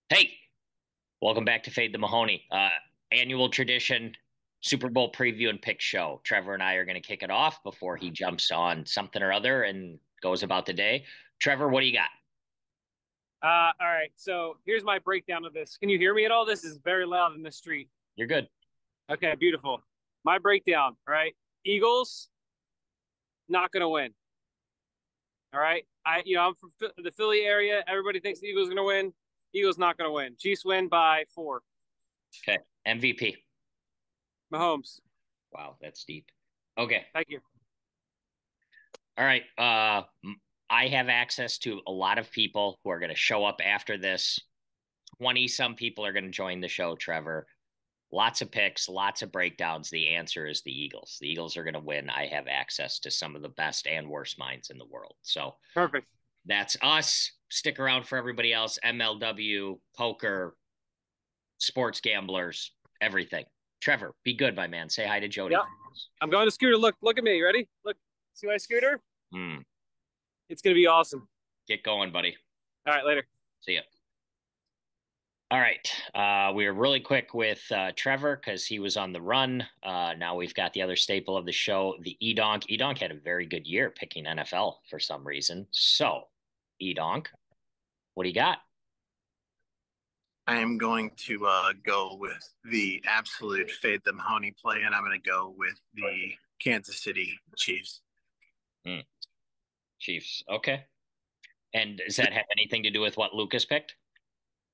Hey, welcome back to Fade the Mahoney. Annual tradition, Super Bowl preview and pick show. Trevor and I are going to kick it off before he jumps on something or other and goes about the day. Trevor, what do you got? All right. So here's my breakdown of this. Can you hear me at all? This is very loud in the street. You're good. Okay, beautiful. My breakdown, all right? Eagles not going to win. All right? I'm from the Philly area. Everybody thinks the Eagles are going to win. Eagles not going to win. Chiefs win by 4. Okay. MVP. Mahomes. Wow, that's deep. Okay. Thank you. All right. I have access to a lot of people who are going to show up after this. 20 some people are going to join the show, Trevor. Lots of picks, lots of breakdowns. The answer is the Eagles. The Eagles are going to win. I have access to some of the best and worst minds in the world. So Perfect. that's us. Stick around for everybody else. MLW, poker, sports gamblers, everything. Trevor, be good, my man. Say hi to Jody. Yep. I'm going to scooter. Look at me. You ready? Look. See my scooter? Hmm. It's going to be awesome. Get going, buddy. All right, later. See ya. All right. We are really quick with Trevor because he was on the run. Now we've got the other staple of the show, the EDonk. EDonk had a very good year picking NFL for some reason. So, EDonk, what do you got? I am going to go with the absolute fade them honey play, and I'm going to go with the Kansas City Chiefs. Hmm. Chiefs. Okay. And does that have anything to do with what Lucas picked?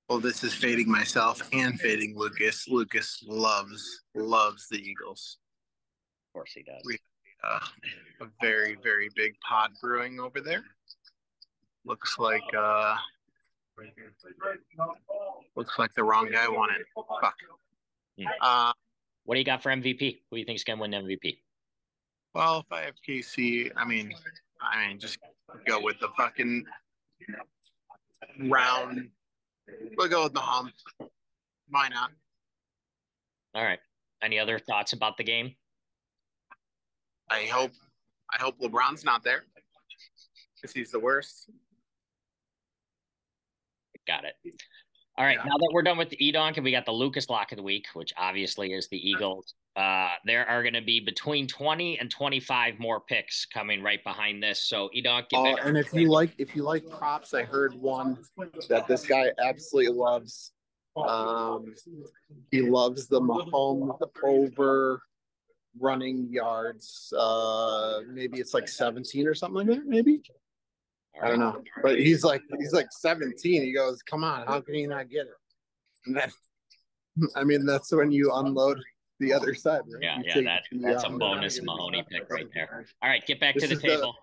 Well, this is fading myself and fading Lucas. Lucas loves the Eagles. Of course he does. We a very very big pot brewing over there. Looks like the wrong guy won it. Fuck. Hmm. What do you got for MVP? Who do you think's gonna win MVP? Well, if I have KC, just go with the fucking round. We'll go with Mahomes. Why not? All right. Any other thoughts about the game? I hope LeBron's not there because he's the worst. Got it. All right. Yeah. Now that we're done with the EDonk and we got the Lucas lock of the week, which obviously is the Eagles, there are going to be between 20 and 25 more picks coming right behind this. So EDonk, get back. And if you like props, I heard one that this guy absolutely loves. He loves the Mahomes over running yards. Maybe it's like 17 or something like that. Maybe. I don't know, but he's like 17. He goes, "Come on, how can you not get it?" And that's when you unload the other side, right? That's a bonus Mahoney pick right there. All right, get back to the table.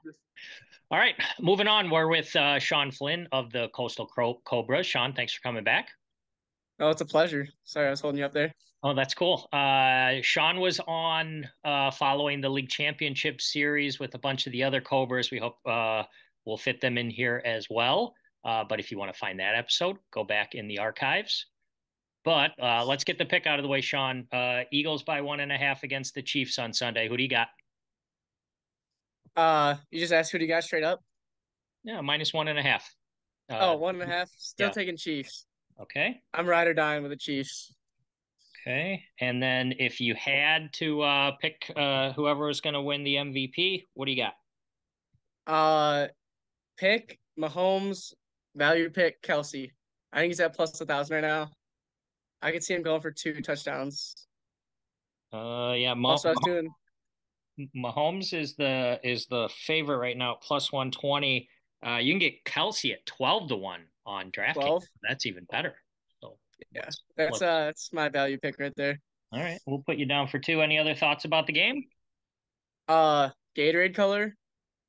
All right, moving on. We're with Sean Flynn of the Coastal Cobras. Sean, thanks for coming back. Oh, it's a pleasure. Sorry, I was holding you up there. Oh, that's cool. Sean was on following the league championship series with a bunch of the other Cobras. We hope we'll fit them in here as well. But if you want to find that episode, go back in the archives. But let's get the pick out of the way, Sean. Eagles by 1.5 against the Chiefs on Sunday. Who do you got? You just asked who do you got straight up? Yeah, minus 1.5. 1.5. Still taking Chiefs. Okay. I'm ride or dying with the Chiefs. Okay. And then if you had to pick whoever was going to win the MVP, what do you got? Pick Mahomes, value pick Kelsey. I think he's at plus 1,000 right now. I could see him going for 2 touchdowns. Yeah. Also, I was doing Mahomes is the favorite right now, plus 120. You can get Kelsey at 12-1 on DraftKings. That's even better. So yeah, that's my value pick right there. All right, we'll put you down for 2. Any other thoughts about the game? Gatorade color,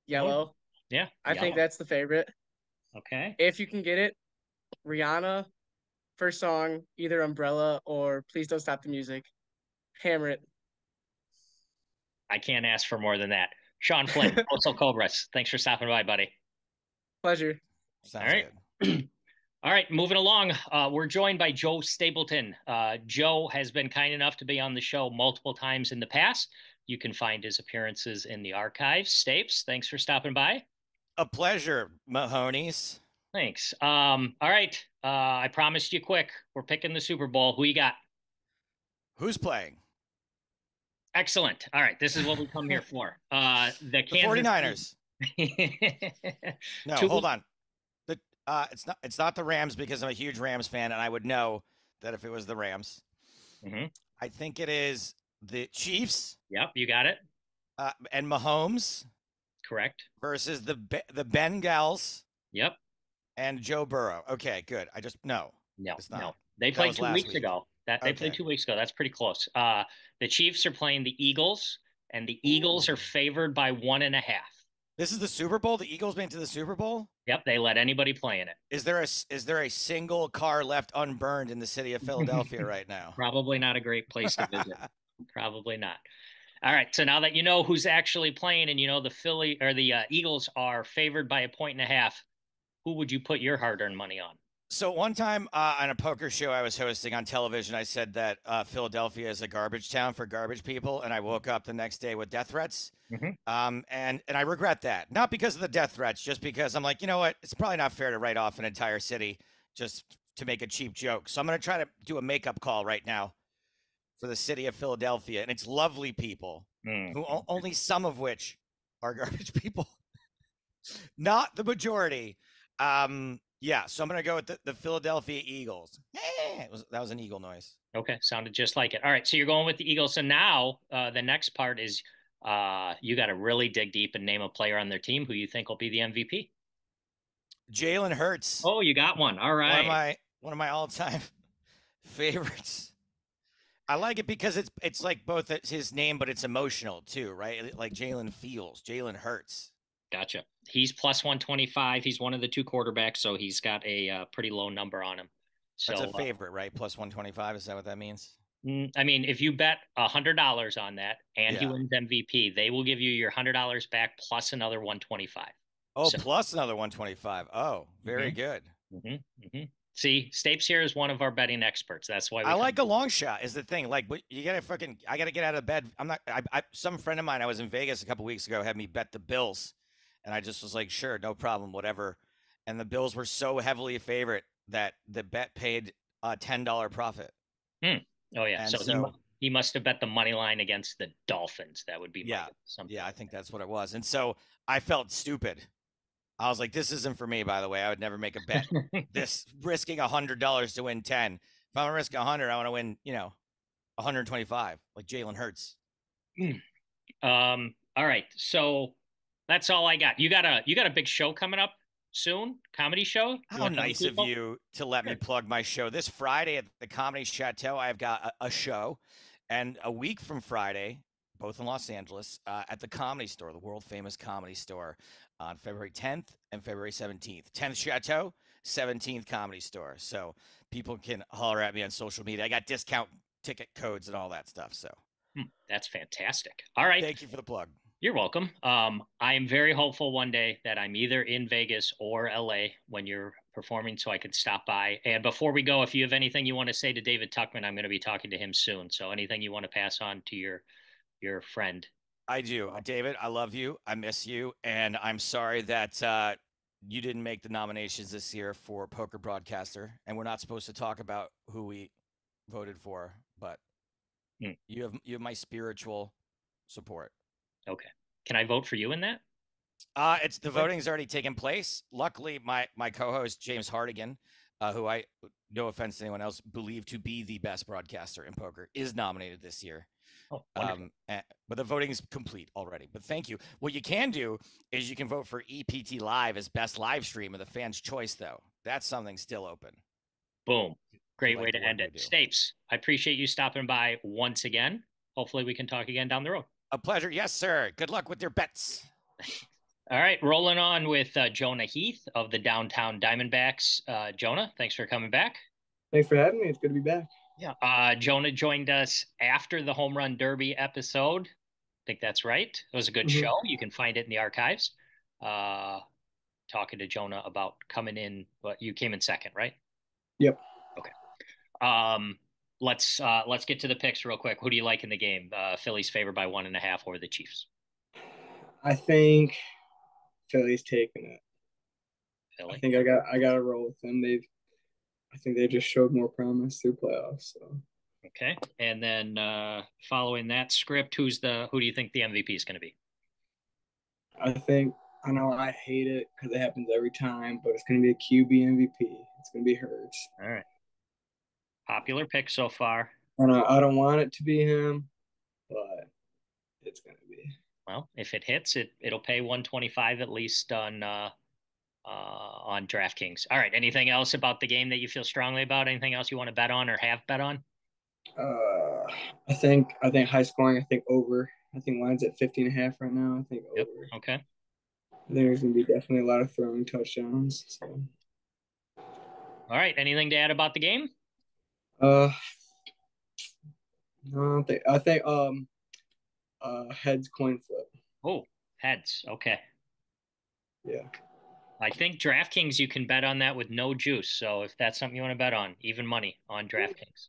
yellow. Oh, yeah, I think that's the favorite. Okay. If you can get it, Rihanna, first song, either Umbrella or Please Don't Stop the Music. Hammer it. I can't ask for more than that. Sean Flynn, Coastal Cobras. Thanks for stopping by, buddy. Pleasure. Sounds all right. Good. All right, moving along. We're joined by Joe Stapleton. Joe has been kind enough to be on the show multiple times in the past. You can find his appearances in the archives. Stapes, thanks for stopping by. A pleasure, Mahoneys. Thanks. All right. I promised you quick. We're picking the Super Bowl. Who you got? Who's playing? Excellent. All right. This is what we come here for. The Kansas 49ers. No, Two- hold on. It's not the Rams because I'm a huge Rams fan and I would know that if it was the Rams. I think it is the Chiefs. Yep, you got it. And Mahomes. Correct. Versus the Bengals. Yep. And Joe Burrow. Okay, good. No, it's not. No. They played 2 weeks ago. They played 2 weeks ago. That's pretty close. The Chiefs are playing the Eagles, and the Eagles are favored by 1.5. This is the Super Bowl. The Eagles made to the Super Bowl. Yep, they let anybody play in it. Is there a single car left unburned in the city of Philadelphia right now? Probably not a great place to visit. Probably not. All right. So now that you know who's actually playing, and you know the Eagles are favored by 1.5, who would you put your hard-earned money on? So one time on a poker show I was hosting on television, I said that Philadelphia is a garbage town for garbage people, and I woke up the next day with death threats. And I regret that, not because of the death threats, just because I'm like, you know what, it's probably not fair to write off an entire city just to make a cheap joke. So I'm going to try to do a makeup call right now for the city of Philadelphia, and it's lovely people, who only some of which are garbage people, not the majority. Yeah, so I'm going to go with the Philadelphia Eagles. That was an eagle noise. Okay, sounded just like it. All right, so you're going with the Eagles. So now the next part is you got to really dig deep and name a player on their team who you think will be the MVP. Jalen Hurts. Oh, you got one. All right. One of my all-time favorites. I like it because it's like both his name, but it's emotional too, right? Like Jalen feels. Jalen Hurts. Gotcha. He's plus 125. He's one of the two quarterbacks, so he's got a pretty low number on him. So that's a favorite, right? Plus 125. Is that what that means? I mean, if you bet $100 on that and he wins MVP, they will give you your $100 back plus another 125. Oh, plus another 125. Oh, very good. See, Stapes here is one of our betting experts. That's why I like a long shot is the thing. Like, you gotta I gotta get out of bed. Some friend of mine, I was in Vegas a couple weeks ago, had me bet the Bills. And I just was like, sure, no problem, whatever. And the Bills were so heavily a favorite that the bet paid a $10 profit. Oh, yeah. And so he must have bet the money line against the Dolphins. That would be something. Yeah, I think that's what it was. And so I felt stupid. I was like, this isn't for me, by the way. I would never make a bet. This risking $100 to win 10. If I'm going to risk 100, I want to win, 125, like Jalen Hurts. All right. So that's all I got. You got a big show coming up soon, comedy show. How nice of you to let me plug my show. This Friday at the Comedy Chateau, I've got a show, and a week from Friday, both in Los Angeles, at the Comedy Store, the world famous Comedy Store, on February 10th and February 17th. 10th Chateau, 17th Comedy Store. So people can holler at me on social media. I got discount ticket codes and all that stuff. So that's fantastic. All right. Thank you for the plug. You're welcome. I am very hopeful one day that I'm either in Vegas or LA when you're performing, so I can stop by. And before we go, if you have anything you want to say to David Tuchman, I'm going to be talking to him soon. So anything you want to pass on to your friend? I do. David, I love you. I miss you. And I'm sorry that you didn't make the nominations this year for Poker Broadcaster. And we're not supposed to talk about who we voted for, but you have my spiritual support. Okay. Can I vote for you in that? It's the voting's already taken place. Luckily, my co-host James Hardigan, who I, no offense to anyone else, believe to be the best broadcaster in poker, is nominated this year. Oh, but the voting is complete already. But thank you. What you can do is you can vote for EPT Live as best live stream of the fans' choice, though. That's something still open. Boom. Great way to end it. Stapes, I appreciate you stopping by once again. Hopefully we can talk again down the road. A pleasure. Yes, sir. Good luck with your bets. All right. Rolling on with Jonah Heath of the Downtown Diamondbacks. Jonah, thanks for coming back. Thanks for having me. It's good to be back. Yeah. Jonah joined us after the Home Run Derby episode. I think that's right. It was a good show. You can find it in the archives. Talking to Jonah about coming in, but you came in second, right? Yep. Okay. Let's get to the picks real quick. Who do you like in the game? Phillies favored by 1.5 over the Chiefs. I think Philly's taking it. I think I got to roll with them. I think they just showed more promise through playoffs. So. Okay, and then following that script, who do you think the MVP is going to be? I know I hate it because it happens every time, but it's going to be a QB MVP. It's going to be Hurts. All right, popular pick so far. And I don't want it to be him, but it's going to be. Well, if it hits, it'll pay 125 at least on DraftKings. All right. Anything else about the game that you feel strongly about? Anything else you want to bet on or have bet on? I think high scoring. I think over. I think line's at 50.5 right now. I think over. Yep. Okay. I think there's going to be definitely a lot of throwing touchdowns. So. All right. Anything to add about the game? No, I think heads coin flip. Oh, heads. Okay. Yeah. I think DraftKings you can bet on that with no juice. So if that's something you want to bet on, even money on DraftKings.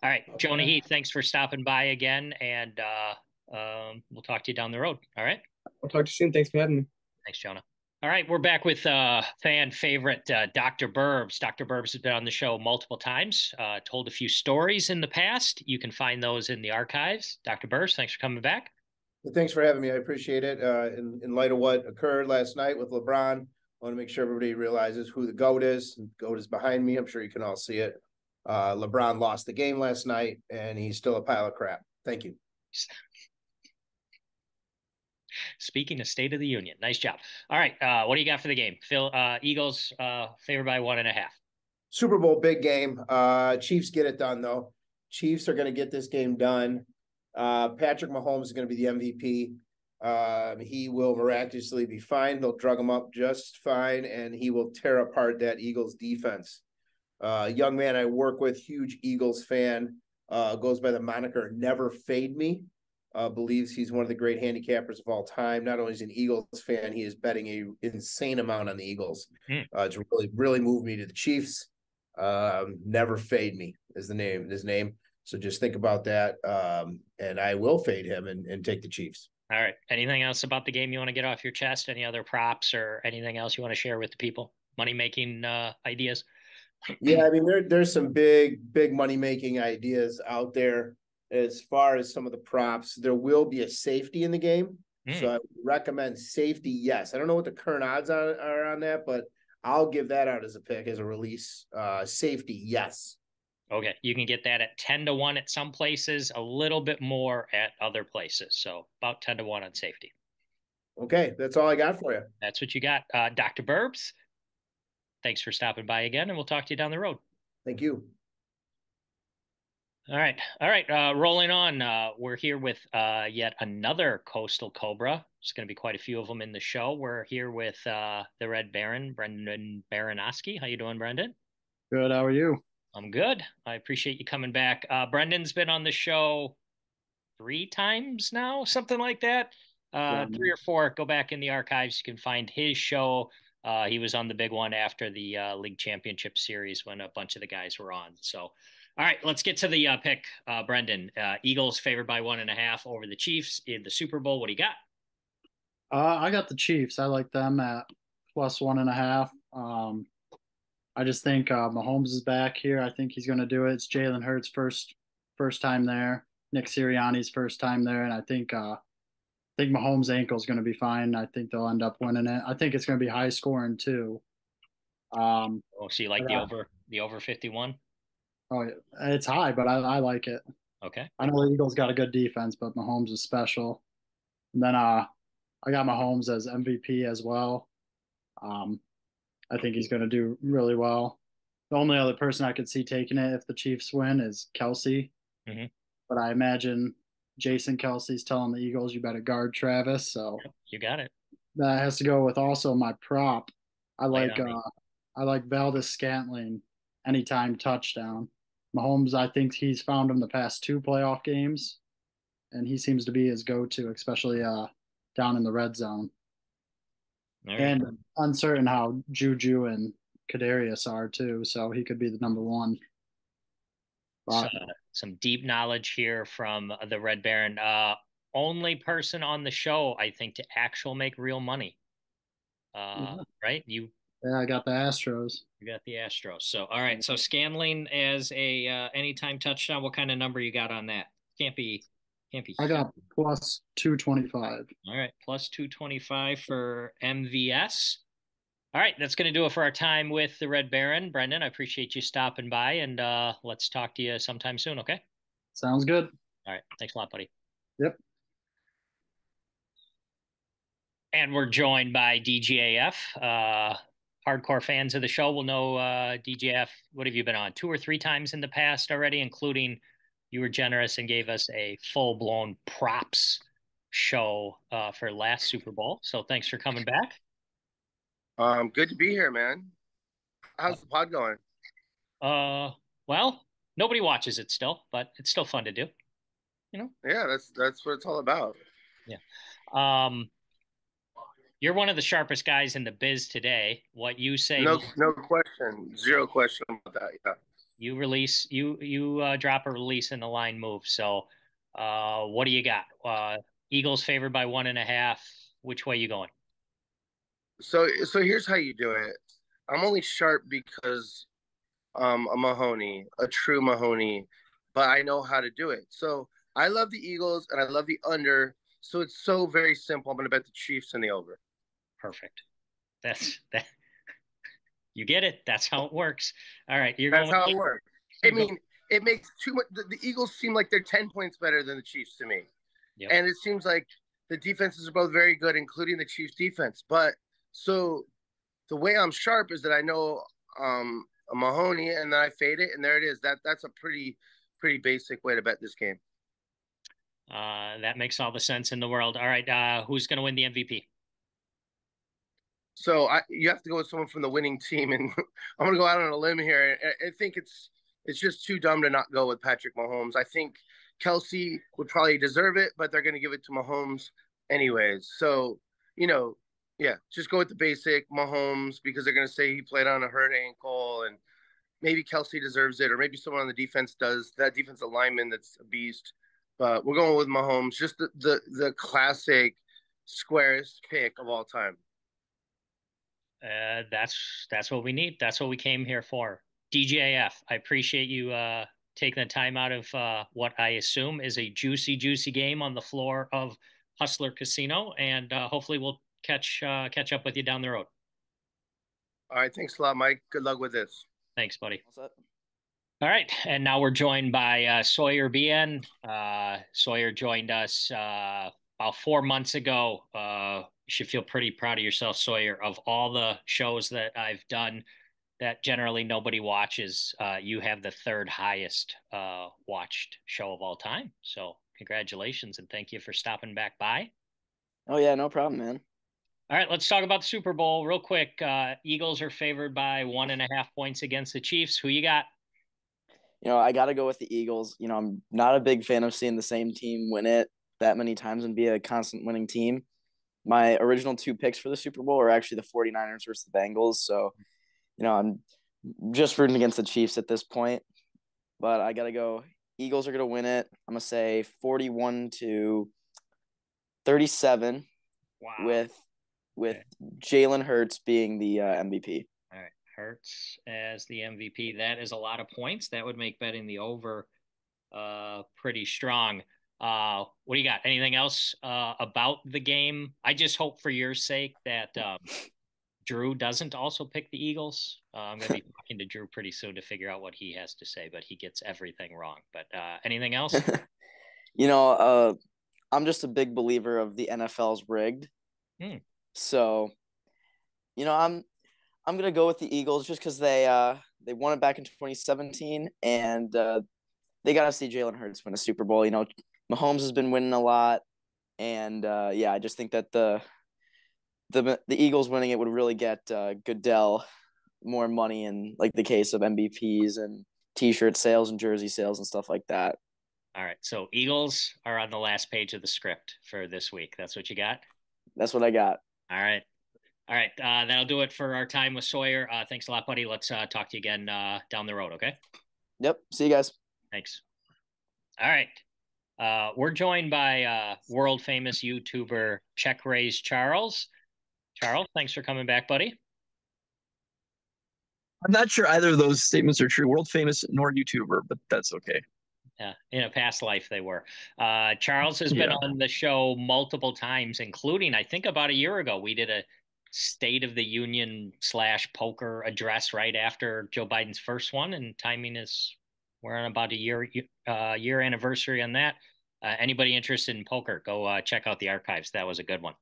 All right, okay. Jonah Heath, thanks for stopping by again, and we'll talk to you down the road. All right. I'll talk to you soon. Thanks for having me. Thanks, Jonah. All right, we're back with fan favorite DRBurbs. DRBurbs has been on the show multiple times, told a few stories in the past. You can find those in the archives. DRBurbs, thanks for coming back. Well, thanks for having me. I appreciate it. In light of what occurred last night with LeBron, I want to make sure everybody realizes who the GOAT is. The GOAT is behind me. I'm sure you can all see it. LeBron lost the game last night, and he's still a pile of crap. Thank you. Speaking of State of the Union, nice job. All right, what do you got for the game? Phil, Eagles favored by 1.5. Super Bowl, big game. Chiefs get it done, though. Chiefs are going to get this game done. Patrick Mahomes is going to be the MVP. He will miraculously be fine. They'll drug him up just fine, and he will tear apart that Eagles defense. Young man I work with, huge Eagles fan, goes by the moniker Never Fade Me. Believes he's one of the great handicappers of all time. Not only is he an Eagles fan, he is betting an insane amount on the Eagles. It's really moved me to the Chiefs. Never Fade Me is his name. So just think about that. And I will fade him and take the Chiefs. All right. Anything else about the game you want to get off your chest? Any other props or anything else you want to share with the people? Money-making ideas? Yeah, I mean, there's some big money-making ideas out there. As far as some of the props, there will be a safety in the game. So I would recommend safety, yes. I don't know what the current odds are on that, but I'll give that out as a pick, as a release. Safety, yes. Okay, you can get that at 10-1 at some places, a little bit more at other places. So about 10-1 on safety. Okay, that's all I got for you. That's what you got. DRBurbs, thanks for stopping by again, and we'll talk to you down the road. Thank you. All right. Rolling on. We're here with yet another Coastal Cobra. There's going to be quite a few of them in the show. We're here with the Red Baron, Brendan Baranowski. How you doing, Brendan? Good. How are you? I'm good. I appreciate you coming back. Brendan's been on the show 3 times now, something like that. 3 or 4. Go back in the archives. You can find his show. He was on the big one after the league championship series when a bunch of the guys were on. So, all right, let's get to the pick, Brendan. Eagles favored by 1.5 over the Chiefs in the Super Bowl. What do you got? I got the Chiefs. I like them at plus 1.5. I just think Mahomes is back here. I think he's going to do it. It's Jalen Hurts' first time there. Nick Sirianni's first time there, and I think Mahomes' ankle is going to be fine. I think they'll end up winning it. I think it's going to be high scoring too. So you like the over 51? Oh, yeah. It's high, but I like it. Okay. I know the Eagles got a good defense, but Mahomes is special. And then I got Mahomes as MVP as well. I think he's going to do really well. The only other person I could see taking it if the Chiefs win is Kelsey. Mm-hmm. But I imagine Jason Kelsey's telling the Eagles, you better guard Travis. So you got it. That has to go with also my prop. I like Valdez-Scantling anytime touchdown. Mahomes, I think he's found him the past 2 playoff games, and he seems to be his go-to, especially down in the red zone. Right. And uncertain how Juju and Kadarius are too, so he could be the number 1. Some deep knowledge here from the Red Baron. Only person on the show, I think, to actually make real money. Right? Yeah, I got the Astros. You got the Astros. So, all right. So Scanling as a anytime touchdown. What kind of number you got on that? Can't be. I got plus 225. All right, plus 225 for MVS. All right, that's going to do it for our time with the Red Baron. Brendan, I appreciate you stopping by, and let's talk to you sometime soon, okay? Sounds good. All right, thanks a lot, buddy. Yep. And we're joined by DGAF. Hardcore fans of the show will know DGAF. What have you been on? 2 or 3 times in the past already, including you were generous and gave us a full-blown props show for last Super Bowl. So thanks for coming back. Good to be here, man. How's the pod going? Well, nobody watches it still, but it's still fun to do. You know? Yeah, that's what it's all about. Yeah. You're one of the sharpest guys in the biz today. What you say? No question. Zero question about that. Yeah. You release you drop a release in the line move. So, what do you got? Eagles favored by 1.5. Which way you going? So here's how you do it. I'm only sharp because a Mahoney, a true Mahoney, but I know how to do it. So I love the Eagles and I love the under. So it's so very simple. I'm going to bet the Chiefs and the over. Perfect. That's that. You get it. That's how it works. All right. That's how it works. I mean, it makes too much. The Eagles seem like they're 10 points better than the Chiefs to me. Yep. And it seems like the defenses are both very good, including the Chiefs defense. But so the way I'm sharp is that I know a Mahoney and then I fade it. And there it is. That's a pretty basic way to bet this game. That makes all the sense in the world. All right. Who's going to win the MVP? So you have to go with someone from the winning team, and I'm going to go out on a limb here. I think it's just too dumb to not go with Patrick Mahomes. I think Kelsey would probably deserve it, but they're going to give it to Mahomes anyways. So, yeah, just go with the basic Mahomes because they're going to say he played on a hurt ankle, and maybe Kelsey deserves it, or maybe someone on the defense does. That defensive lineman that's a beast. But we're going with Mahomes, just the classic squarest pick of all time. That's what we need. That's what we came here for. DGAF, I appreciate you taking the time out of what I assume is a juicy game on the floor of Hustler Casino, and hopefully we'll catch up with you down the road. All right, thanks a lot, Mike. Good luck with this. Thanks, buddy. What's up? All right, and now we're joined by Sawyer Behen. Sawyer joined us about 4 months ago. You should feel pretty proud of yourself, Sawyer. Of all the shows that I've done that generally nobody watches, you have the 3rd highest watched show of all time. So congratulations, and thank you for stopping back by. Oh, yeah, no problem, man. All right, let's talk about the Super Bowl real quick. Eagles are favored by 1.5 points against the Chiefs. Who you got? I got to go with the Eagles. I'm not a big fan of seeing the same team win it that many times and be a constant winning team. My original 2 picks for the Super Bowl are actually the 49ers versus the Bengals. So, I'm just rooting against the Chiefs at this point. But I got to go. Eagles are going to win it. I'm going to say 41-37 with Jalen Hurts being the MVP. All right. Hurts as the MVP. That is a lot of points. That would make betting the over pretty strong. What do you got? Anything else about the game? I just hope for your sake that Drew doesn't also pick the Eagles. I'm going to be talking to Drew pretty soon to figure out what he has to say, but he gets everything wrong. But anything else? I'm just a big believer of the NFL's rigged. So, I'm going to go with the Eagles just because they won it back in 2017, and they got to see Jalen Hurts win a Super Bowl. Mahomes has been winning a lot, and I just think that the Eagles winning it would really get Goodell more money in like the case of MVPs and T-shirt sales and jersey sales and stuff like that. All right, so Eagles are on the last page of the script for this week. That's what you got? That's what I got. All right. That'll do it for our time with Sawyer. Thanks a lot, buddy. Let's talk to you again down the road, okay? Yep. See you guys. Thanks. All right. We're joined by world famous YouTuber CzechRaiseCharles. Charles, thanks for coming back, buddy. I'm not sure either of those statements are true. World famous nor YouTuber, but that's okay. Yeah, in a past life they were. Charles has been on the show multiple times, including I think about a year ago we did a State of the Union / poker address right after Joe Biden's first one, and timing is we're on about a year anniversary on that. Anybody interested in poker, go check out the archives. That was a good one.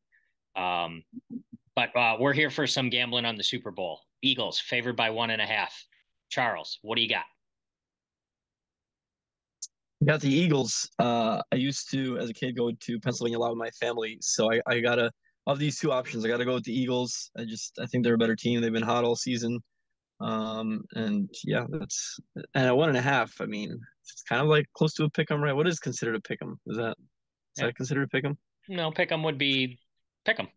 But we're here for some gambling on the Super Bowl. Eagles favored by 1.5. Charles, what do you got? I got the Eagles. I used to, as a kid, go to Pennsylvania a lot with my family. So I gotta, of these two options, I gotta go with the Eagles. I think they're a better team. They've been hot all season. And yeah, and at 1.5, I mean, it's kind of like close to a pick 'em, right? What is considered a pick 'em? Is that considered a pick 'em? No, pick 'em would be pick 'em.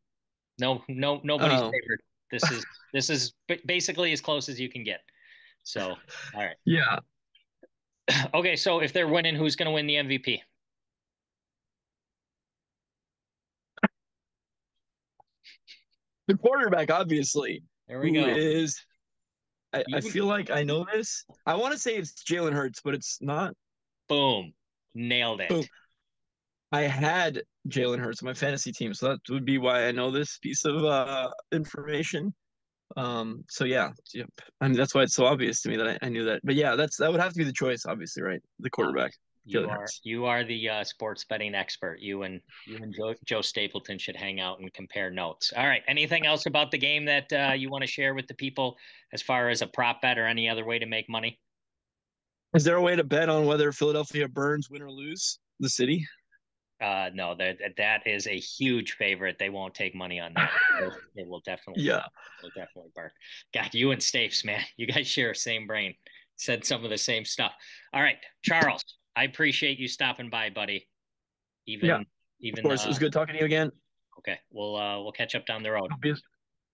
No, nobody's favored. This is basically as close as you can get. So, all right. Yeah. Okay, so if they're winning, who's going to win the MVP? The quarterback, obviously. There we go. I feel like I know this. I want to say it's Jalen Hurts, but it's not. Boom. Nailed it. Boom. I had Jalen Hurts on my fantasy team, so that would be why I know this piece of information. So yeah. I mean, that's why it's so obvious to me that I knew that. But yeah, that would have to be the choice, obviously, right? The quarterback. You are the sports betting expert. You and Joe Stapleton should hang out and compare notes. All right. Anything else about the game that you want to share with the people as far as a prop bet or any other way to make money? Is there a way to bet on whether Philadelphia Burns win or lose the city? No, that is a huge favorite. They won't take money on that. It will definitely, it'll definitely burn. God, you and Stapes, man, you guys share the same brain. Said some of the same stuff. All right, Charles, I appreciate you stopping by, buddy. Even of course, it was good talking to you again. Okay, we'll catch up down the road.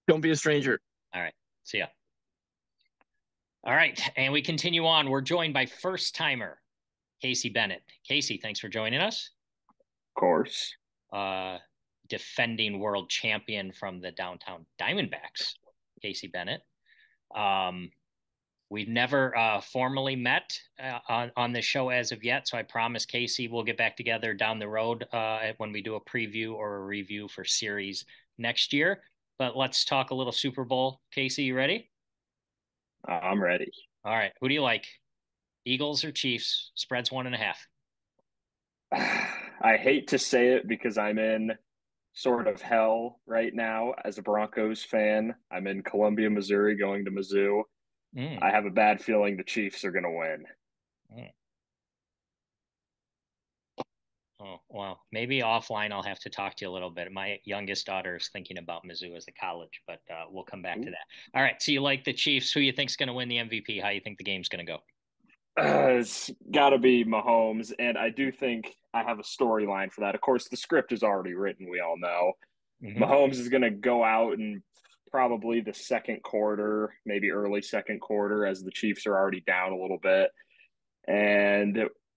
Don't be a stranger. All right, see ya. All right, and we continue on. We're joined by first timer Casey Bennett. Casey, thanks for joining us. Of course. Defending world champion from the downtown Diamondbacks, Casey Bennett. We've never formally met on this show as of yet, so I promise Casey we'll get back together down the road when we do a preview or a review for series next year. But let's talk a little Super Bowl. Casey, you ready? I'm ready. All right. Who do you like? Eagles or Chiefs? Spread's 1.5. I hate to say it because I'm in sort of hell right now as a Broncos fan. I'm in Columbia, Missouri, going to Mizzou. I have a bad feeling the Chiefs are going to win. Oh, well, maybe offline I'll have to talk to you a little bit. My youngest daughter is thinking about Mizzou as a college, but we'll come back to that. All right, so you like the Chiefs. Who you think's going to win the MVP? How you think the game's going to go? It's got to be Mahomes, and I do think I have a storyline for that. Of course, the script is already written, we all know. Mahomes is going to go out and probably the second quarter, maybe early second quarter, as the Chiefs are already down a little bit. And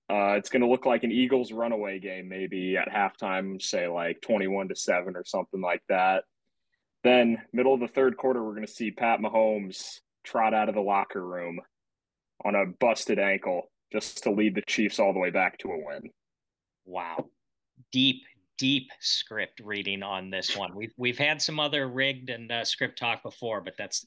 it's going to look like an Eagles runaway game, maybe at halftime, say like 21-7 or something like that. Then middle of the third quarter, we're going to see Pat Mahomes trot out of the locker room on a busted ankle just to lead the Chiefs all the way back to a win. Wow. Deep script reading on this one. We've had some other rigged and script talk before, but that's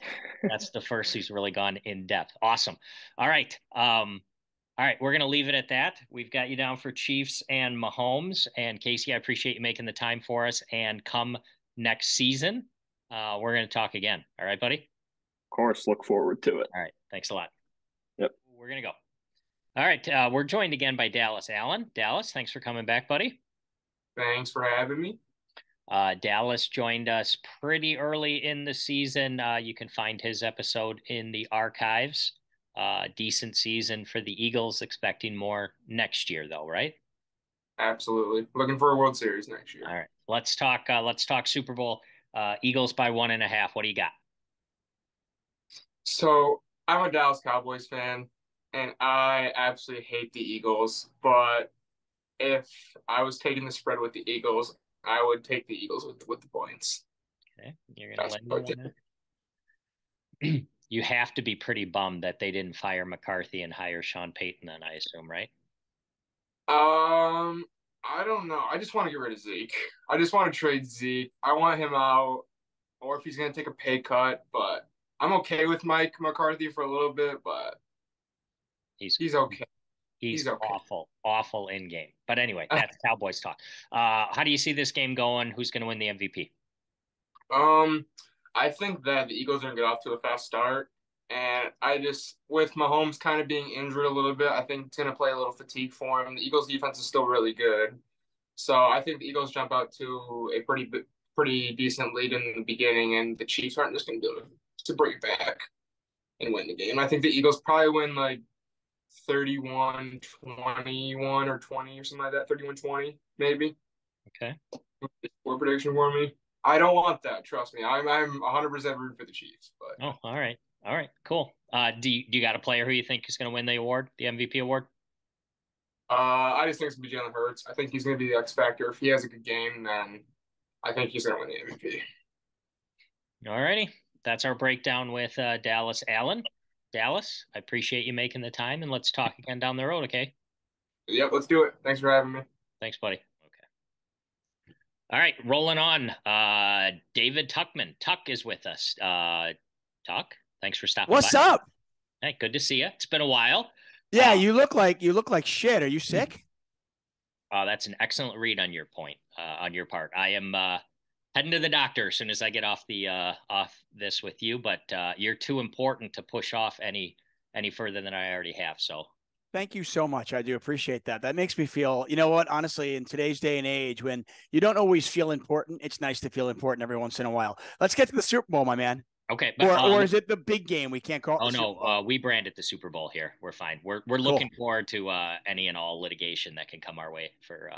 the first who's really gone in depth. Awesome. All right. All right, we're going to leave it at that. We've got you down for Chiefs and Mahomes. And Casey, I appreciate you making the time for us. And come next season, we're going to talk again. All right, buddy? Of course. Look forward to it. All right. Thanks a lot. Yep. We're going to go. All right. We're joined again by Dallas Allen. Dallas, thanks for coming back, buddy. Thanks for having me. Dallas joined us pretty early in the season. You can find his episode in the archives. Decent season for the Eagles, expecting more next year, though, right? Absolutely. Looking for a World Series next year. All right. Let's talk Super Bowl. Eagles by 1.5. What do you got? So I'm a Dallas Cowboys fan, and I absolutely hate the Eagles. But if I was taking the spread with the Eagles, I would take the Eagles with the points. Okay. You're going to let me You have to be pretty bummed that they didn't fire McCarthy and hire Sean Payton then, I assume, right? I don't know. I just want to get rid of Zeke. I just want to trade Zeke. I want him out, or if he's going to take a pay cut. But I'm okay with Mike McCarthy for a little bit, but he's okay. He's okay. Awful in game. But anyway, that's Cowboys talk. How do you see this game going? Who's going to win the MVP? I think that the Eagles are going to get off to a fast start. And with Mahomes kind of being injured a little bit, I think it's going to play a little fatigue for him. The Eagles defense is still really good. So I think the Eagles jump out to a pretty decent lead in the beginning, and the Chiefs aren't just going to be able to bring it back and win the game. I think the Eagles probably win like 31-21 or 20 or something like that, 31-20 maybe. Okay. Score prediction for me. I don't want that. Trust me. I'm 100% rooting for the Chiefs. But all right, cool. Do you got a player who you think is going to win the award, the MVP award? I just think it's going to be Jalen Hurts. I think he's going to be the X factor. If he has a good game, then I think he's going to win the MVP. All righty, that's our breakdown with Dallas Allen. Dallas, I appreciate you making the time, and let's talk again down the road, okay? Yep, let's do it. Thanks for having me. Thanks, buddy. Okay. All right, rolling on. David Tuchman. Tuck is with us. Tuck, thanks for stopping by. What's up? Hey, good to see you. It's been a while. Yeah, you look like shit. Are you sick? That's an excellent read on your part. I am heading to the doctor as soon as I get off this with you, but you're too important to push off any further than I already have. So thank you so much. I do appreciate that. That makes me feel, you know what, honestly, in today's day and age, when you don't always feel important, it's nice to feel important every once in a while. Let's get to the Super Bowl, my man. Okay, but, or is it the big game? We can't call it. Oh no, we brand it the Super Bowl here. We're fine. We're looking forward to any and all litigation that can come our way for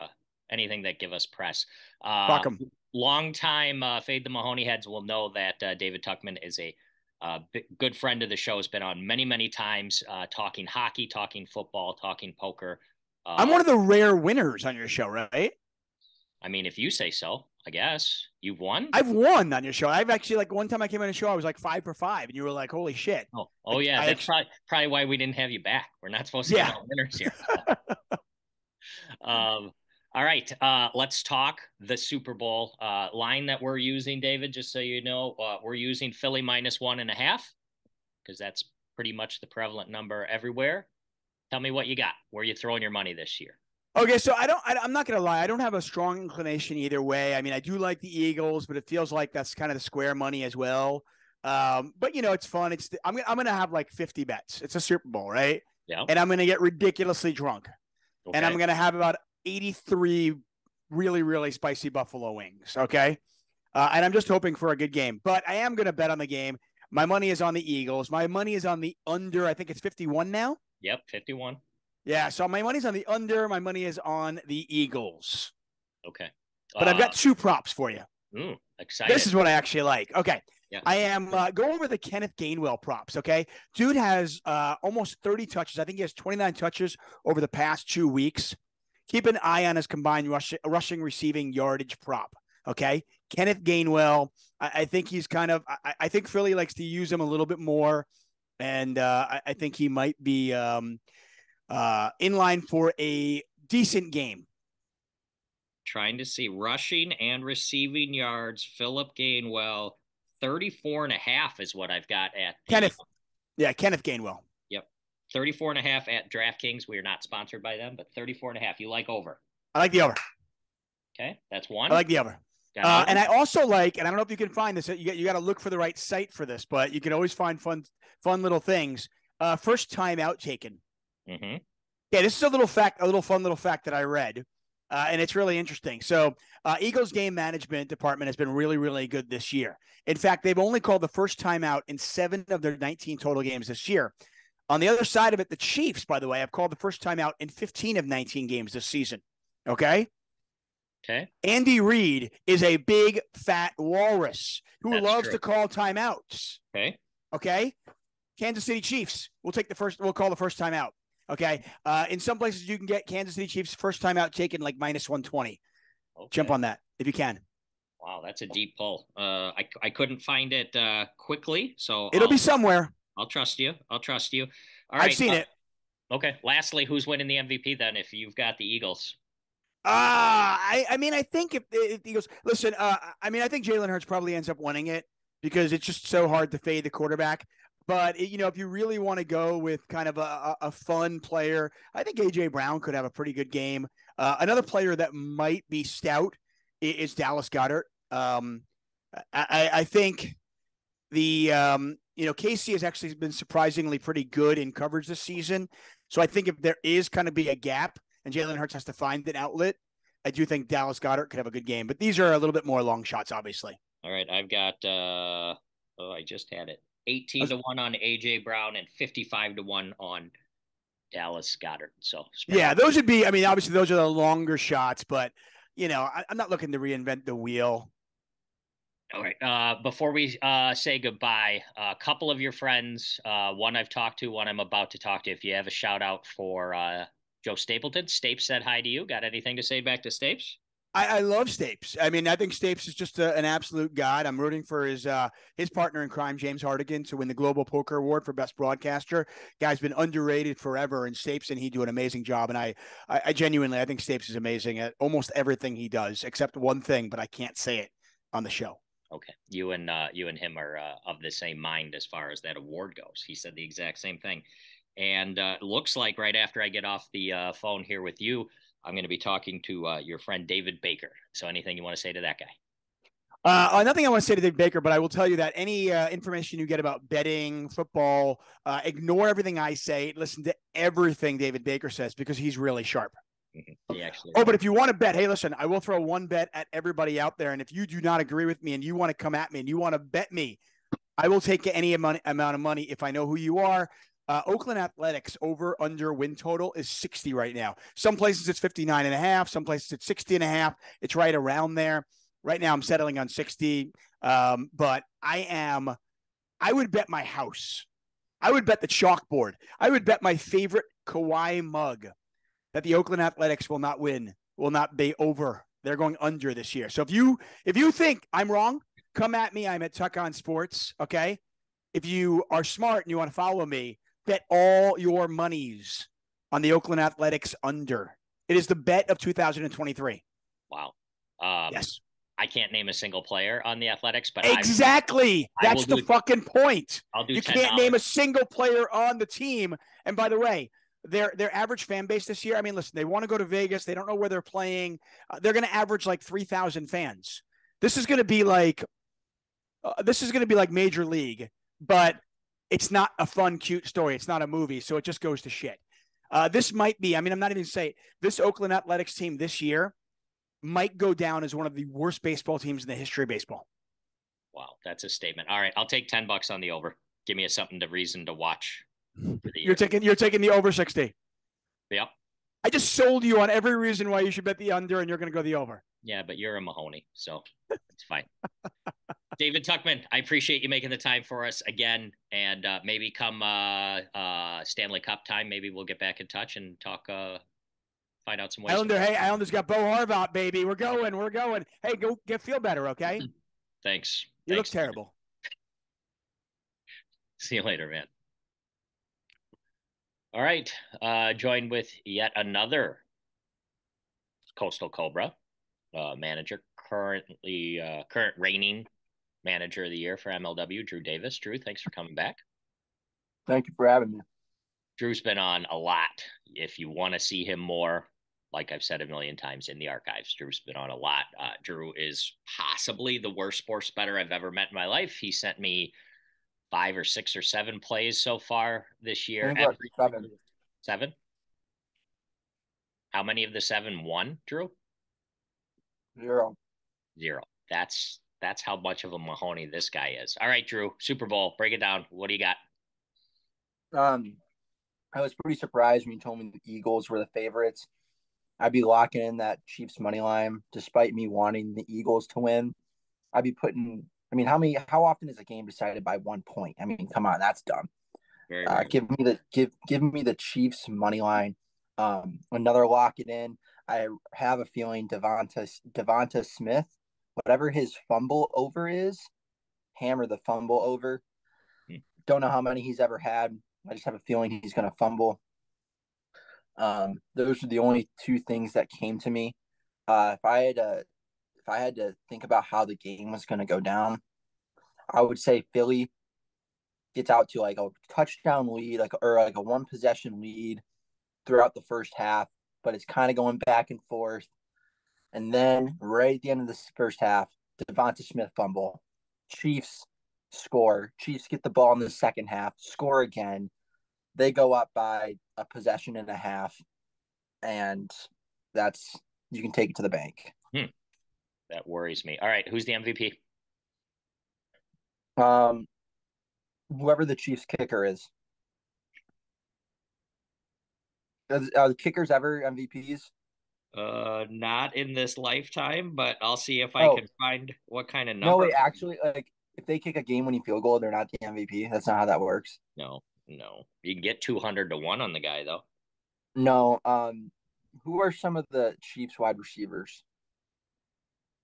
anything that give us press. Fuck 'em. Long time Fade the Mahoney heads will know that David Tuchman is a good friend of the show. Has been on many times, talking hockey, talking football, talking poker. I'm one of the rare winners on your show, right? I mean, if you say so, I guess. You've won? I've won on your show. I've actually, like, one time I came on the show, I was like 5 for 5, and you were like, holy shit. Oh yeah. That's probably why we didn't have you back. We're not supposed to get all winners here. All right. Let's talk the Super Bowl line that we're using, David, just so you know. We're using Philly -1.5 because that's pretty much the prevalent number everywhere. Tell me what you got. Where are you throwing your money this year? Okay, so I'm not going to lie. I don't have a strong inclination either way. I mean, I do like the Eagles, but it feels like that's kind of the square money as well. But, you know, it's fun. I'm going to have like 50 bets. It's a Super Bowl, right? Yeah. And I'm going to get ridiculously drunk. Okay. And I'm going to have about 83 really, really spicy buffalo wings, okay? And I'm just hoping for a good game. But I am going to bet on the game. My money is on the Eagles. My money is on the under. I think it's 51 now. Yep, 51. Yeah, so my money's on the under. My money is on the Eagles. Okay. But I've got 2 props for you. Excited. This is what I actually like. Okay. Yeah. I am go over the Kenneth Gainwell props, okay? Dude has almost 30 touches. I think he has 29 touches over the past 2 weeks. Keep an eye on his combined rushing receiving yardage prop, okay? Kenneth Gainwell, I think he's kind of – I think Philly likes to use him a little bit more, and I think he might be in line for a decent game. Trying to see rushing and receiving yards. Philip Gainwell, 34.5 is what I've got at Kenneth. Yeah, Kenneth Gainwell. Yep. 34.5 at DraftKings. We are not sponsored by them, but 34.5. You like over? I like the over. Okay, that's one. I like the over. And I also like, and I don't know if you can find this. You got to look for the right site for this, but you can always find fun little things. First time out taken. Mm-hmm. Yeah, this is a fun little fact that I read, and it's really interesting. So, Eagles game management department has been really, really good this year. In fact, they've only called the first time out in 7 of their 19 total games this year. On the other side of it, the Chiefs, by the way, have called the first time out in 15 of 19 games this season. Okay. Andy Reid is a big fat walrus who loves to call timeouts. Okay. Kansas City Chiefs. We'll call the first time out. Okay. In some places you can get Kansas City Chiefs first time out taken like -120. Jump on that if you can. Wow, that's a deep pull. I couldn't find it quickly, so it'll be somewhere. I'll trust you. All I've right. seen it. Okay. Lastly, who's winning the MVP then? If you've got the Eagles. I mean, I think if the Eagles listen, I mean, I think Jalen Hurts probably ends up winning it because it's just so hard to fade the quarterback. But if you really want to go with kind of a fun player, I think AJ Brown could have a pretty good game. Another player that might be stout is Dallas Goedert. I think the Casey has actually been surprisingly pretty good in coverage this season. So I think if there is kind of be a gap and Jalen Hurts has to find an outlet, I do think Dallas Goedert could have a good game. But these are a little bit more long shots, obviously. All right, I've got I just had it. 18-1 on AJ Brown and 55-1 on Dallas Goedert. So yeah, those would be. I mean, obviously those are the longer shots, but I'm not looking to reinvent the wheel. All right. Before we say goodbye, a couple of your friends, one I've talked to, one I'm about to talk to. If you have a shout out for Joe Stapleton, Stapes said hi to you. Got anything to say back to Stapes? I love Stapes. I mean, I think Stapes is just an absolute god. I'm rooting for his partner in crime, James Hardigan, to win the Global Poker Award for Best Broadcaster. Guy's been underrated forever, and Stapes and he do an amazing job. And I genuinely, I think Stapes is amazing at almost everything he does, except one thing, but I can't say it on the show. Okay, you and him are of the same mind as far as that award goes. He said the exact same thing, and looks like right after I get off the phone here with you, I'm going to be talking to your friend David Baker. So anything you want to say to that guy? Nothing I want to say to David Baker, but I will tell you that any information you get about betting, football, ignore everything I say. Listen to everything David Baker says because he's really sharp. But if you want to bet, hey, listen, I will throw one bet at everybody out there. And if you do not agree with me and you want to come at me and you want to bet me, I will take any amount of money if I know who you are. Oakland Athletics over under win total is 60 right now. Some places it's 59.5. Some places it's 60.5. It's right around there. Right now I'm settling on 60. But I would bet my house. I would bet the chalkboard. I would bet my favorite Kawhi mug that the Oakland Athletics will not win, will not be over. They're going under this year. So if you think I'm wrong, come at me. I'm at Tuck on Sports, okay? If you are smart and you want to follow me, bet all your monies on the Oakland Athletics under. It is the bet of 2023. Wow. Yes. I can't name a single player on the Athletics, but exactly. That's the fucking point. I'll do. You $10. can't name a single player on the team. And by the way, their average fan base this year, I mean, listen, they want to go to Vegas. They don't know where they're playing. They're going to average like 3,000 fans. This is going to be like Major League, but it's not a fun, cute story. It's not a movie, so it just goes to shit. This might be, I mean, I'm not even saying this Oakland Athletics team this year might go down as one of the worst baseball teams in the history of baseball. Wow, that's a statement. All right, I'll take $10 on the over. Give me something to reason to watch. You're taking the over 60. Yep. I just sold you on every reason why you should bet the under, and you're going to go the over. Yeah, but you're a Mahoney, so it's fine. David Tuchman, I appreciate you making the time for us again, and maybe come Stanley Cup time, maybe we'll get back in touch and talk. Find out some ways. Islanders got Bo Horvat, baby. We're going. Hey, go feel better, okay? Thanks. You look terrible. See you later, man. All right. Joined with yet another Coastal Cobra manager, current reigning manager of the year for MLW, Drew Davis. Drew, thanks for coming back. Thank you for having me. Drew's been on a lot. If you want to see him more, like I've said a million times in the archives, Drew's been on a lot. Drew is possibly the worst sports bettor I've ever met in my life. He sent me 5 or 6 or 7 plays so far this year. Seven? How many of the 7 won, Drew? 0. That's how much of a Mahoney this guy is. All right, Drew, Super Bowl, break it down. What do you got? I was pretty surprised when you told me the Eagles were the favorites. I'd be locking in that Chiefs money line, despite me wanting the Eagles to win. I'd be putting. I mean, how often is a game decided by 1 point? I mean, come on, that's dumb. Give me the Chiefs money line. Another lock it in. I have a feeling Devonta Smith, whatever his fumble over is, hammer the fumble over. Don't know how many he's ever had. I just have a feeling he's going to fumble. Those are the only two things that came to me. If I had to think about how the game was going to go down, I would say Philly gets out to like a touchdown lead, or a one possession lead throughout the first half, but it's kind of going back and forth. And then right at the end of the first half, Devonta Smith fumble. Chiefs score. Chiefs get the ball in the second half, score again. They go up by a possession and a half, and you can take it to the bank. That worries me. All right, who's the MVP? Whoever the Chiefs kicker is. Are the kickers ever MVPs? Not in this lifetime, but I'll see if I can find what kind of number. No, wait, actually, like if they kick a game-winning field goal, they're not the MVP. That's not how that works. No. You can get 200 to 1 on the guy though. No. Who are some of the Chiefs wide receivers?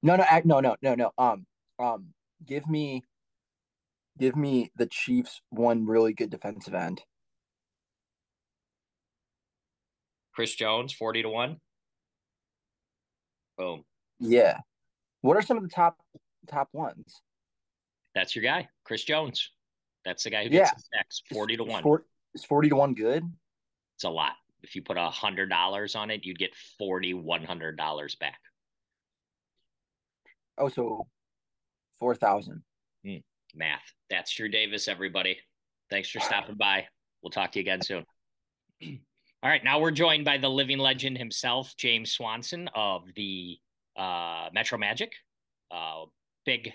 No. Give me the Chiefs one really good defensive end. Chris Jones, 40 to 1. Boom. Yeah. What are some of the top ones? That's your guy, Chris Jones. That's the guy who gets his sacks, 40 to 1. Is 40 to 1 good? It's a lot. If you put $100 on it, you'd get $4,100 back. Oh, so 4,000. Math. That's Drew Davis, everybody. Thanks for stopping by. We'll talk to you again soon. All right, now we're joined by the living legend himself, James Swanson of the Metro Magic. Big